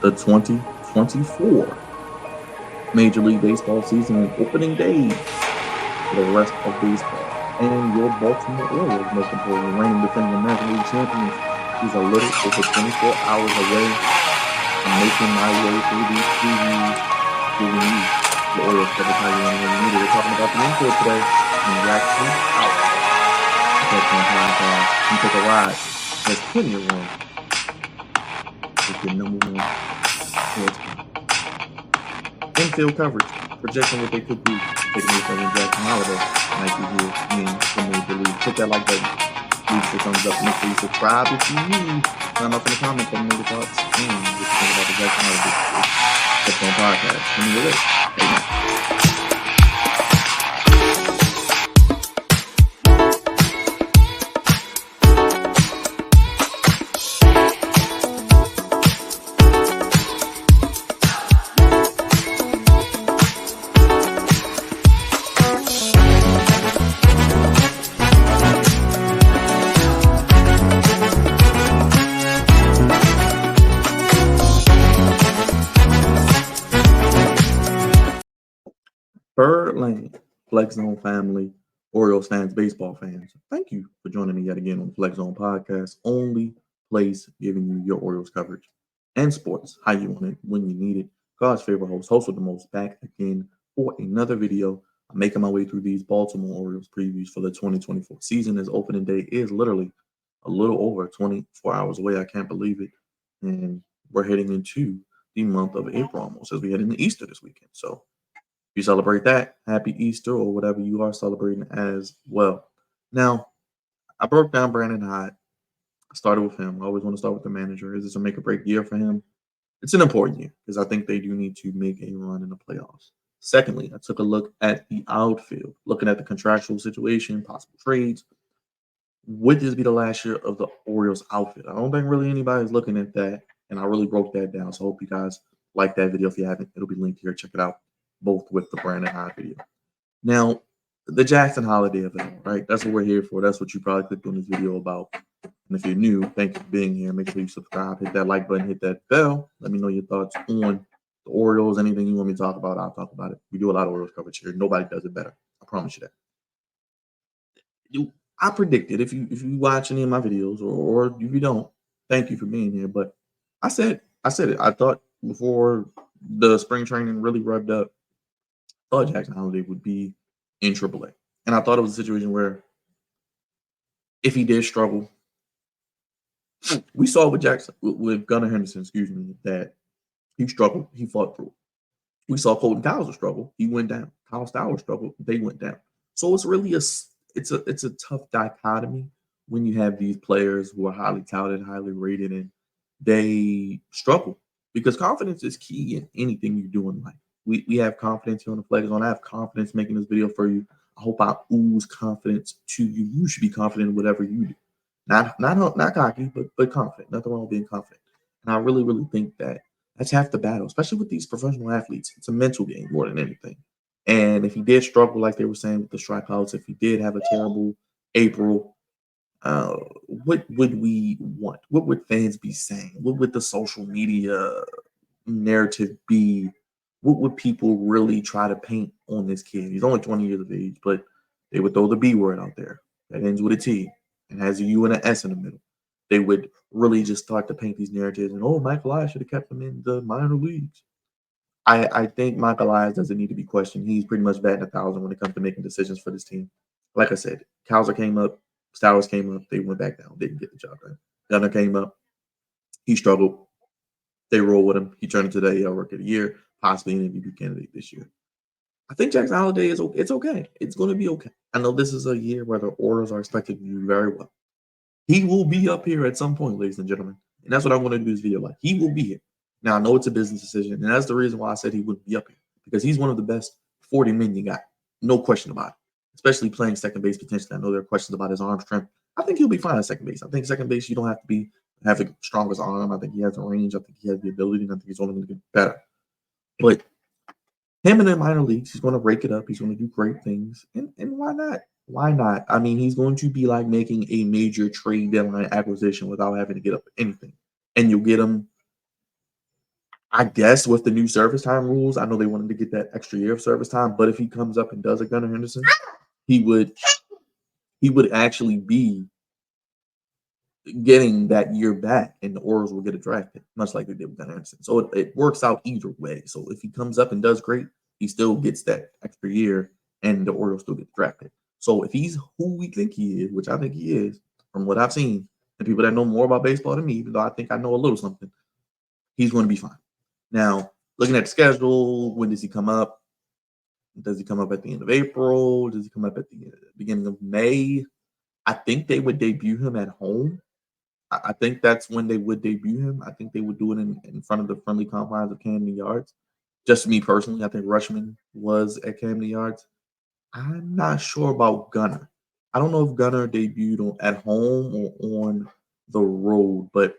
the 2024 Major League Baseball season and opening day for the rest of baseball. And your Baltimore Orioles, most importantly, reigning defending American League champions, is a little over 24 hours away. I'm making my way through these previews, giving you the Orioles coverage how you want to need it. We're talking about the infield today, and Jackson out. Touchdown podcast. You take a ride. There's plenty of room with your number one sports infield coverage, projecting what they could be. Taking this over Jackson Holiday might be here in the Major League. Hit that like button. Leave your thumbs up. Make sure you subscribe if you need. Sign up in the comments. Let me know your thoughts and what you think about the Jackson Holiday Touchdown podcast. Let me hear it. Amen. Bird Lane, Flex Zone family, Orioles fans, baseball fans. Thank you for joining me yet again on the Flex Zone podcast. Only place giving you your Orioles coverage and sports, how you want it, when you need it. God's favorite host with the most, back again for another video. I'm making my way through these Baltimore Orioles previews for the 2024 season. As opening day is literally a little over 24 hours away. I can't believe it. And we're heading into the month of April almost as we head into Easter this weekend. So you celebrate that, happy Easter, or whatever you are celebrating as well. Now, I broke down Brandon Hyde. I started with him. I always want to start with the manager. Is this a make or break year for him? It's an important year because I think they do need to make a run in the playoffs. Secondly, I took a look at the outfield, looking at the contractual situation, possible trades. Would this be the last year of the Orioles outfield? I don't think really anybody's looking at that, and I really broke that down. So I hope you guys like that video. If you haven't, it'll be linked here. Check it out, both with the Brandon Hyde video. Now, the Jackson Holiday event, right? That's what we're here for. That's what you probably clicked on this video about. And if you're new, thank you for being here. Make sure you subscribe, hit that like button, hit that bell. Let me know your thoughts on the Orioles. Anything you want me to talk about, I'll talk about it. We do a lot of Orioles coverage here. Nobody does it better. I promise you that. I predicted if you watch any of my videos or if you don't, thank you for being here. But I said it. I thought before the spring training really revved up, I thought Jackson Holiday would be in AAA. And I thought it was a situation where if he did struggle, we saw with Gunnar Henderson, that he struggled, he fought through it. We saw Colton Cowser struggle, he went down. Kyle Stowers struggled, they went down. So it's really it's a tough dichotomy when you have these players who are highly touted, highly rated, and they struggle because confidence is key in anything you do in life. We have confidence here on the Flex Zone. I have confidence making this video for you. I hope I ooze confidence to you. You should be confident in whatever you do. Not cocky, but confident. Nothing wrong with being confident. And I really, really think that that's half the battle, especially with these professional athletes. It's a mental game more than anything. And if he did struggle, like they were saying with the strikeouts, if he did have a terrible April, what would we want? What would fans be saying? What would the social media narrative be? What would people really try to paint on this kid? He's only 20 years of age, but they would throw the B word out there that ends with a T and has a U and an S in the middle. They would really just start to paint these narratives and, oh, Michael Elias should have kept him in the minor leagues. I think Michael Elias doesn't need to be questioned. He's pretty much batting 1,000 when it comes to making decisions for this team. Like I said, Cowser came up, Stowers came up, they went back down, didn't get the job done. Gunnar came up, he struggled. They roll with him. He turned into the AL Rookie of the Year, possibly an MVP candidate this year. I think Jackson Holiday is okay. It's okay. It's going to be okay. I know this is a year where the Orioles are expected to do very well. He will be up here at some point, ladies and gentlemen. And that's what I want to do this video like. He will be here. Now, I know it's a business decision, and that's the reason why I said he wouldn't be up here, because he's one of the best 40 men you got. No question about it, especially playing second base potentially. I know there are questions about his arm strength. I think he'll be fine at second base. I think second base, you don't have to have the strongest arm. I think he has the range. I think he has the ability, and I think he's only going to get better. But him in the minor leagues, he's going to rake it up. He's going to do great things. And why not? Why not? I mean, he's going to be like making a major trade deadline acquisition without having to get up anything. And you'll get him I guess with the new service time rules, I know they wanted to get that extra year of service time, but if he comes up and does a Gunnar Henderson, he would actually be getting that year back, and the Orioles will get a draft pick, much like they did with Gunnar Henderson. So it works out either way. So if he comes up and does great, he still gets that extra year, and the Orioles still get the draft pick. So if he's who we think he is, which I think he is, from what I've seen, and people that know more about baseball than me, even though I think I know a little something, he's going to be fine. Now, looking at the schedule, when does he come up? Does he come up at the end of April? Does he come up at the beginning of May? I think they would debut him at home. I think that's when they would debut him. I think they would do it in front of the friendly confines of Camden Yards. Just me personally, I think Rushman was at Camden Yards. I'm not sure about Gunnar. I don't know if Gunnar debuted at home or on the road, but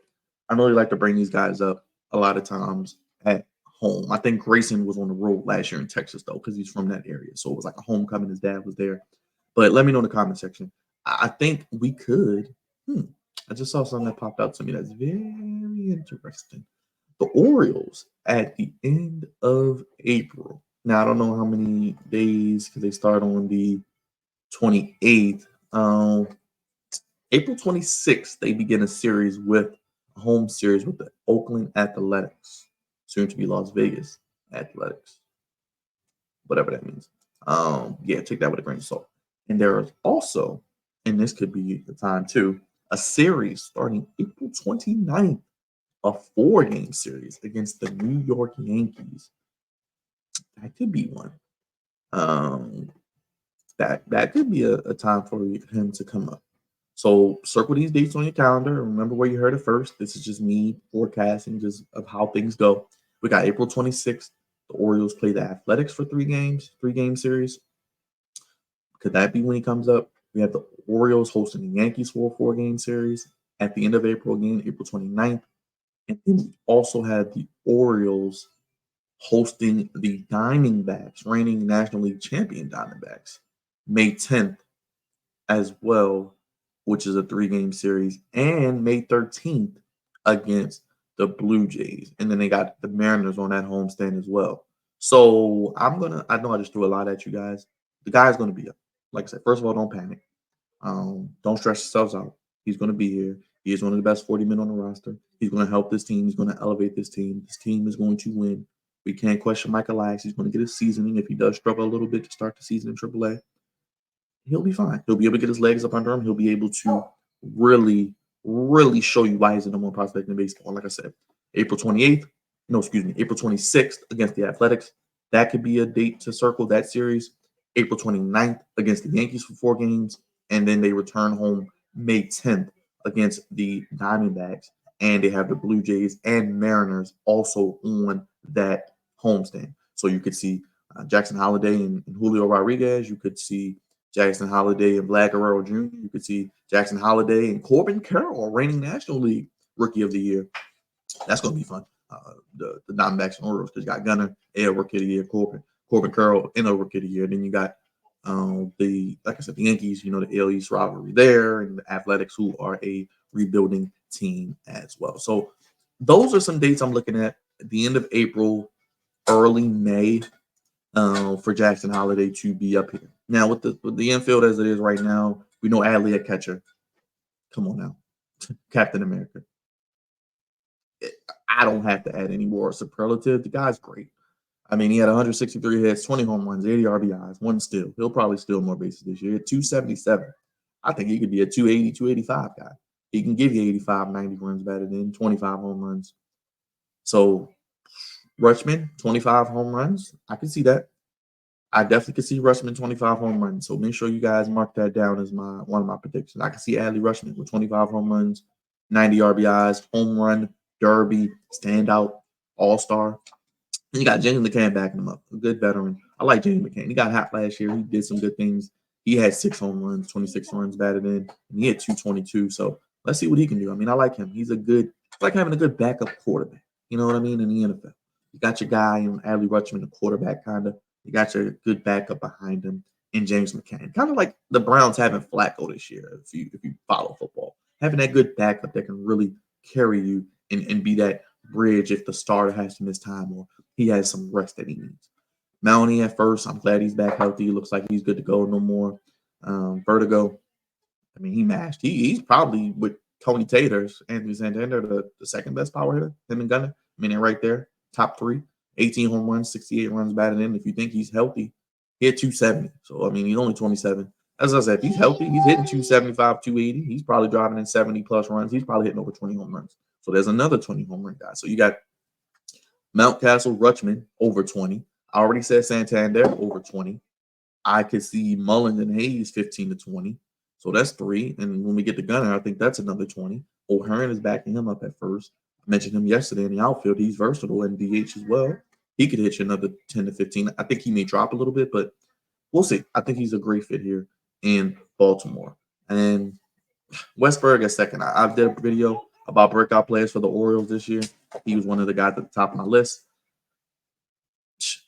I know they like to bring these guys up a lot of times at home. I think Grayson was on the road last year in Texas, though, because he's from that area. So it was like a homecoming. His dad was there. But let me know in the comment section. I think we could. I just saw something that popped out to me that's very interesting. The Orioles at the end of April. Now, I don't know how many days because they start on the 28th. April 26th, they begin a home series with the Oakland Athletics, soon to be Las Vegas Athletics, whatever that means. Yeah, take that with a grain of salt. And there is also, and this could be the time too, a series starting April 29th, a 4-game series against the New York Yankees. That could be one. Um, that could be a time for him to come up. So circle these dates on your calendar. Remember where you heard it first. This is just me forecasting just of how things go. We got April 26th. The Orioles play the Athletics for 3 game series. Could that be when he comes up? We have the Orioles hosting the Yankees for a 4-game series at the end of April again, April 29th. And then we also have the Orioles hosting the Diamondbacks, reigning National League champion Diamondbacks, May 10th as well, which is a 3-game series, and May 13th against the Blue Jays. And then they got the Mariners on that homestand as well. So I know I just threw a lot at you guys. The guy's going to be up. Like I said, first of all, don't panic. Don't stress yourselves out. He's going to be here. He is one of the best 40 men on the roster. He's going to help this team. He's going to elevate this team. This team is going to win. We can't question Michael Elias. He's going to get his seasoning. If he does struggle a little bit to start the season in AAA, he'll be fine. He'll be able to get his legs up under him. He'll be able to really, really show you why he's the number one prospect in baseball. Like I said, April 26th against the Athletics. That could be a date to circle that series. April 29th against the Yankees for 4 games. And then they return home May 10th against the Diamondbacks. And they have the Blue Jays and Mariners also on that homestand. So you could see Jackson Holliday and Julio Rodriguez. You could see Jackson Holliday and Vlad Guerrero Jr. You could see Jackson Holliday and Corbin Carroll, reigning National League Rookie of the Year. That's going to be fun. The Diamondbacks and Orioles, because you got Gunnar, Rookie of the Year, Corbin Carroll, and a Rookie of the Year. Then you got like I said, the Yankees, the AL East rivalry there, and the Athletics, who are a rebuilding team as well. So those are some dates I'm looking at the end of April, early May, for Jackson Holliday to be up here. Now, with the infield as it is right now, we know Adley at catcher. Come on now. Captain America. I don't have to add any more superlative. The guy's great. I mean, he had 163 hits, 20 home runs, 80 RBIs, 1 steal. He'll probably steal more bases this year. 277. I think he could be a 280, 285 guy. He can give you 85, 90 runs batted in, 25 home runs. So, Rutschman, 25 home runs. I can see that. I definitely could see Rutschman 25 home runs. So make sure you guys mark that down as one of my predictions. I can see Adley Rutschman with 25 home runs, 90 RBIs, home run, derby, standout, all-star. And you got James McCann backing him up, a good veteran. I like James McCann. He got hot last year. He did some good things. He had 6 home runs, 26 runs batted in, and he had 222. So let's see what he can do. I mean, I like him. It's like having a good backup quarterback. You know what I mean? In the NFL. You got your guy in Adley Rutschman, the quarterback kind of. You got your good backup behind him in James McCann. Kind of like the Browns having Flacco this year, if you follow football. Having that good backup that can really carry you and be that bridge if the starter has to miss time or he has some rest that he needs. Mounty at first, I'm glad he's back healthy. Looks like he's good to go. No more vertigo. I mean, he mashed. He's probably with Tony Taylor's Anthony Santander, the second best power hitter. Him and Gunnar. I mean, they're right there, top three. 18 home runs, 68 runs batted in. If you think he's healthy, he had 270. So I mean, he's only 27. As I said, if he's healthy, he's hitting 275, 280. He's probably driving in 70 plus runs. He's probably hitting over 20 home runs. So there's another 20 home run guy. So you got Mountcastle, Rutschman over 20. I already said Santander over 20. I could see Mullins and Hayes 15 to 20. So that's 3. And when we get to Gunnar, I think that's another 20. O'Hearn is backing him up at first. I mentioned him yesterday in the outfield. He's versatile in DH as well. He could hit you another 10 to 15. I think he may drop a little bit, but we'll see. I think he's a great fit here in Baltimore. And Westberg at second. I did a video about breakout players for the Orioles this year. He was one of the guys at the top of my list.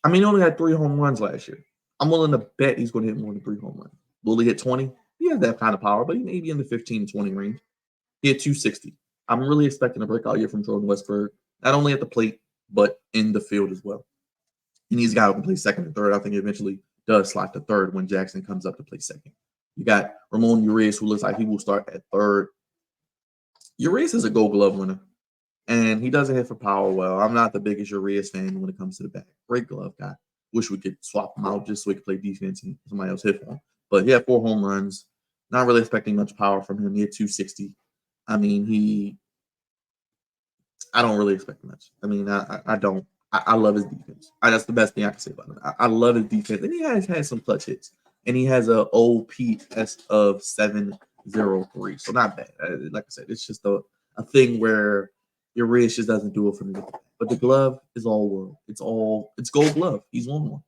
I mean, he only had 3 home runs last year. I'm willing to bet he's going to hit more than 3 home runs. Will he hit 20? He has that kind of power, but he may be in the 15 to 20 range. He had 260. I'm really expecting a breakout year from Jordan Westberg, not only at the plate, but in the field as well. And he's a guy who can play second and third. I think he eventually does slot to third when Jackson comes up to play second. You got Ramon Urias, who looks like he will start at third. Urias is a Gold Glove winner, and he doesn't hit for power well. I'm not the biggest Urias fan when it comes to the bat. Great glove guy. Wish we could swap him out just so he could play defense and somebody else hit for him. But he had 4 home runs. Not really expecting much power from him. He had 260. I mean, I don't really expect much. I mean, I don't. I love his defense. That's the best thing I can say about him. I love his defense. And he has had some clutch hits. And he has a OPS of 703. So not bad. Like I said, it's just a thing where your wrist just doesn't do it for me. But the glove is all world. It's Gold Glove. He's won one.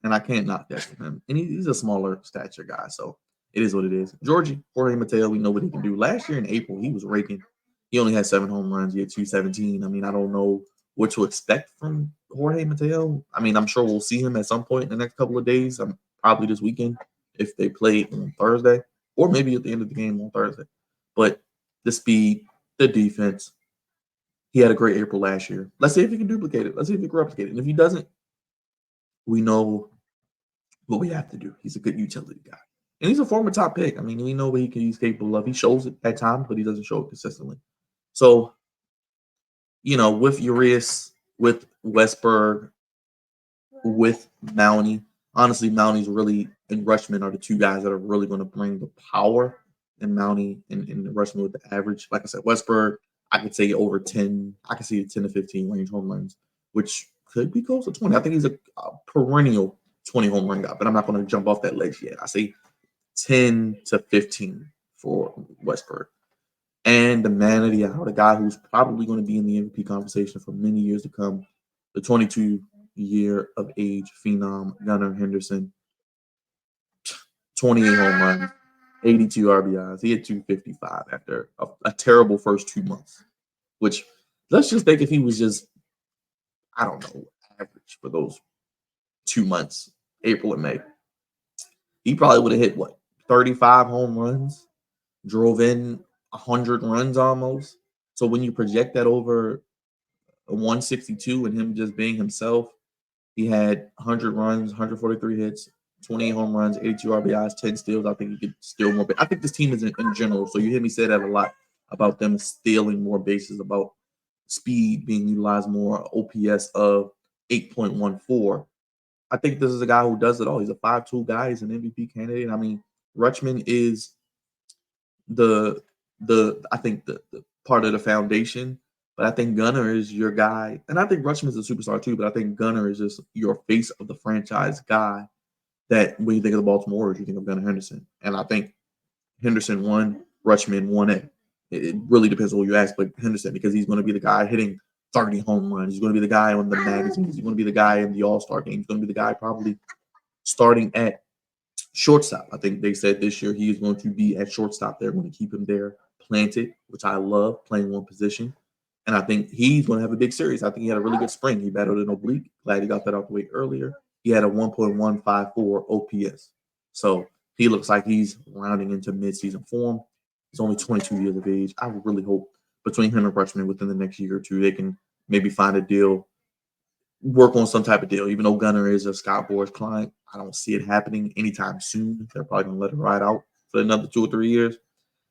And I can't knock that from him. And he's a smaller stature guy. So it is what it is. Jorge Mateo, we know what he can do. Last year in April, he was raking. He only had 7 home runs. He had 217. I mean, I don't know what to expect from Jorge Mateo. I mean, I'm sure we'll see him at some point in the next couple of days. Probably this weekend if they play on Thursday, or maybe at the end of the game on Thursday. But the speed, the defense, he had a great April last year. Let's see if he can duplicate it. Let's see if he can replicate it. And if he doesn't, we know what we have to do. He's a good utility guy. And he's a former top pick. I mean, we know what he's capable of. He shows it at times, but he doesn't show it consistently. So, with Urias, with Westberg, with Mounty, honestly, Mounty's really and Rutschman are the 2 guys that are really going to bring the power. And Mounty and Rutschman with the average. Like I said, Westberg, I could say over 10. I could see a 10 to 15 range home runs, which could be close to 20. I think he's a perennial 20 home run guy, but I'm not going to jump off that ledge yet. I say 10 to 15 for Westberg. And the man of the hour, the guy who's probably going to be in the MVP conversation for many years to come, the 22-year of age phenom, Gunnar Henderson. 28 home runs, 82 RBIs. He had 255 after a terrible first 2 months, which let's just think if he was just, I don't know, average for those 2 months, April and May, he probably would have hit 35 home runs, drove in 100 runs almost. So when you project that over a 162 and him just being himself, he had 100 runs, 143 hits, 28 home runs, 82 RBIs, 10 steals. I think he could steal more. I think this team is in general. So you hear me say that a lot about them stealing more bases, about speed being utilized more, OPS of 8.14. I think this is a guy who does it all. He's a 5-tool guy. He's an MVP candidate. I mean, Rutschman is the part of the foundation, but I think Gunnar is your guy. And I think Rutschman's a superstar too, but I think Gunnar is just your face of the franchise guy that when you think of the Baltimore Orioles, you think of Gunnar Henderson. And I think Henderson 1, Rutschman 1A. It really depends on who you ask, but Henderson, because he's going to be the guy hitting 30 home runs. He's going to be the guy on the magazines. He's going to be the guy in the All-Star game. He's going to be the guy probably starting at shortstop. I think they said this year he is going to be at shortstop. They're going to keep him there planted, which I love, playing one position. And I think he's going to have a big series. I think he had a really good spring. He battled an oblique. Glad he got that out the way earlier. He had a 1.154 OPS. So he looks like he's rounding into midseason form. He's only 22 years of age. I really hope between him and Rutschman within the next year or two, they can maybe find a deal, work on some type of deal. Even though Gunnar is a Scott Boras client, I don't see it happening anytime soon. They're probably going to let it ride out for another 2 or 3 years.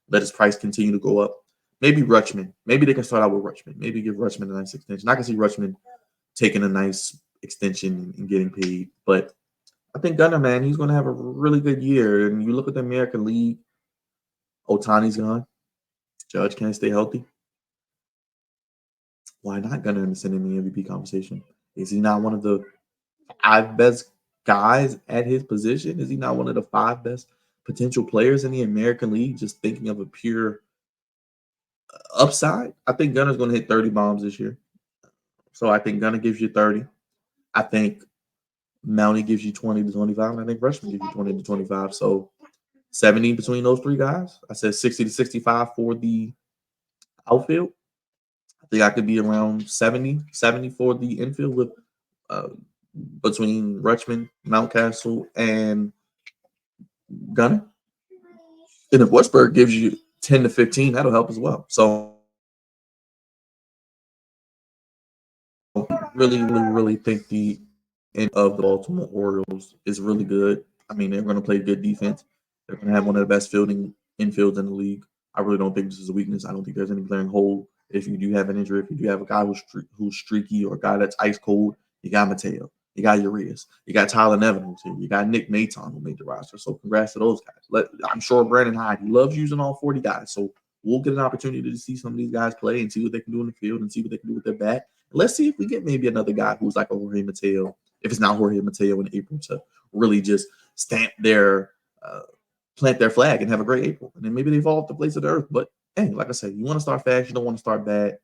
Let his price continue to go up. Maybe Rutschman. Maybe they can start out with Rutschman. Maybe give Rutschman a nice extension. I can see Rutschman taking a nice extension and getting paid. But I think Gunnar, man, he's going to have a really good year. And you look at the American League, Otani's gone. Judge can't stay healthy. Why not Gunnar in the MVP conversation? Is he not one of the 5 best guys at his position? Is he not one of the 5 best potential players in the American League? Just thinking of a pure upside. I think Gunner's going to hit 30 bombs this year. So I think Gunner gives you 30. I think Mountie gives you 20 to 25. And I think Rushman gives you 20 to 25. So 70 between those 3 guys. I said 60 to 65 for the outfield. I think I could be around 70 for the infield with between Rutschman, Mountcastle, and Gunner. And if Westberg gives you 10 to 15, that'll help as well. So really think the end of the Baltimore Orioles is really good. I mean, they're going to play good defense. They're going to have one of the best fielding infields in the league. I really don't think this is a weakness. I don't think there's any glaring hole. If you do have an injury, if you do have a guy who's streaky or a guy that's ice cold, you got Mateo, you got Urias, you got Tyler Nevin who's here, you got Nick Maton who made the roster. So congrats to those guys. I'm sure Brandon Hyde, he loves using all 40 guys. So we'll get an opportunity to see some of these guys play and see what they can do in the field and see what they can do with their bat. Let's see if we get maybe another guy who's like a Jorge Mateo, if it's not Jorge Mateo in April, to really just stamp their plant their flag and have a great April. And then maybe they fall off the face of the earth. But hey, like I said, you want to start fast, you don't want to start bad.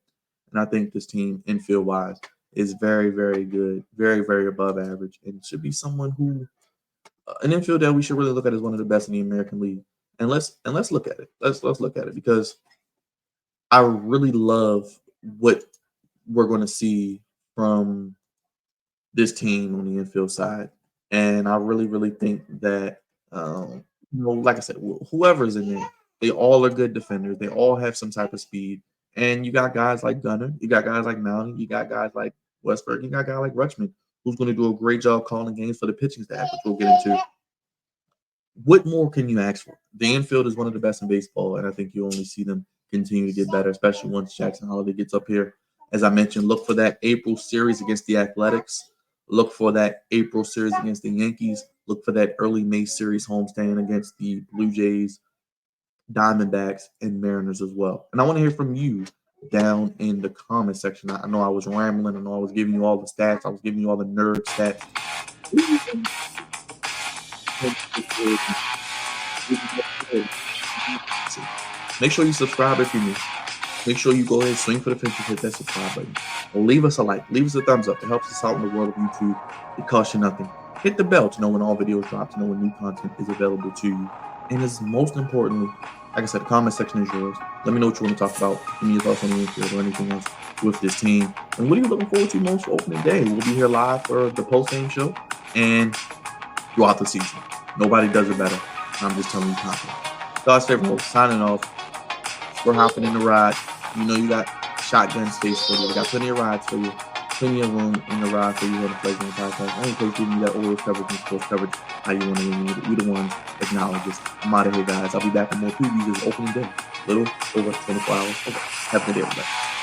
And I think this team, infield wise, is very, very good, very, very above average, and should be someone who an infield that we should really look at as one of the best in the American League. And let's look at it. Let's look at it, because I really love what we're going to see from this team on the infield side. And I really think that, like I said, whoever's in there, they all are good defenders. They all have some type of speed. And you got guys like Gunner, you got guys like Mountain, you got guys like Westberg, you got a guy like Rutschman, who's going to do a great job calling games for the pitching staff, which we'll get into. What more can you ask for? The infield is one of the best in baseball, and I think you only see them continue to get better, especially once Jackson Holiday gets up here. As I mentioned, look for that April series against the Athletics. Look for that April series against the Yankees. Look for that early May series homestand against the Blue Jays, Diamondbacks, and Mariners as well. And I want to hear from you down in the comment section. I know I was rambling. I know I was giving you all the stats. I was giving you all the nerd stats. Make sure you subscribe if you're new. Make sure you go ahead, swing for the fences, hit that subscribe button. Leave us a like. Leave us a thumbs up. It helps us out in the world of YouTube. It costs you nothing. Hit the bell to know when all videos drop, to know when new content is available to you. And it's most importantly, like I said, the comment section is yours. Let me know what you want to talk about. Give me your thoughts on the infield or anything else with this team. And what are you looking forward to most for opening day? We'll be here live for the post-game show and throughout the season. Nobody does it better. I'm just telling you confident. God's favorite host, signing off. We're hopping in the ride. You know you got shotgun space for you. We got plenty of rides for you. Plenty of room in the ride for you on the Play Zone podcast. Only place giving you that Orioles coverage and sports coverage how you want to when you need it. We the ones acknowledge this. I'm out of here, guys. I'll be back with more previews this opening day. Little over 24 hours. Okay. Have a good day, everybody.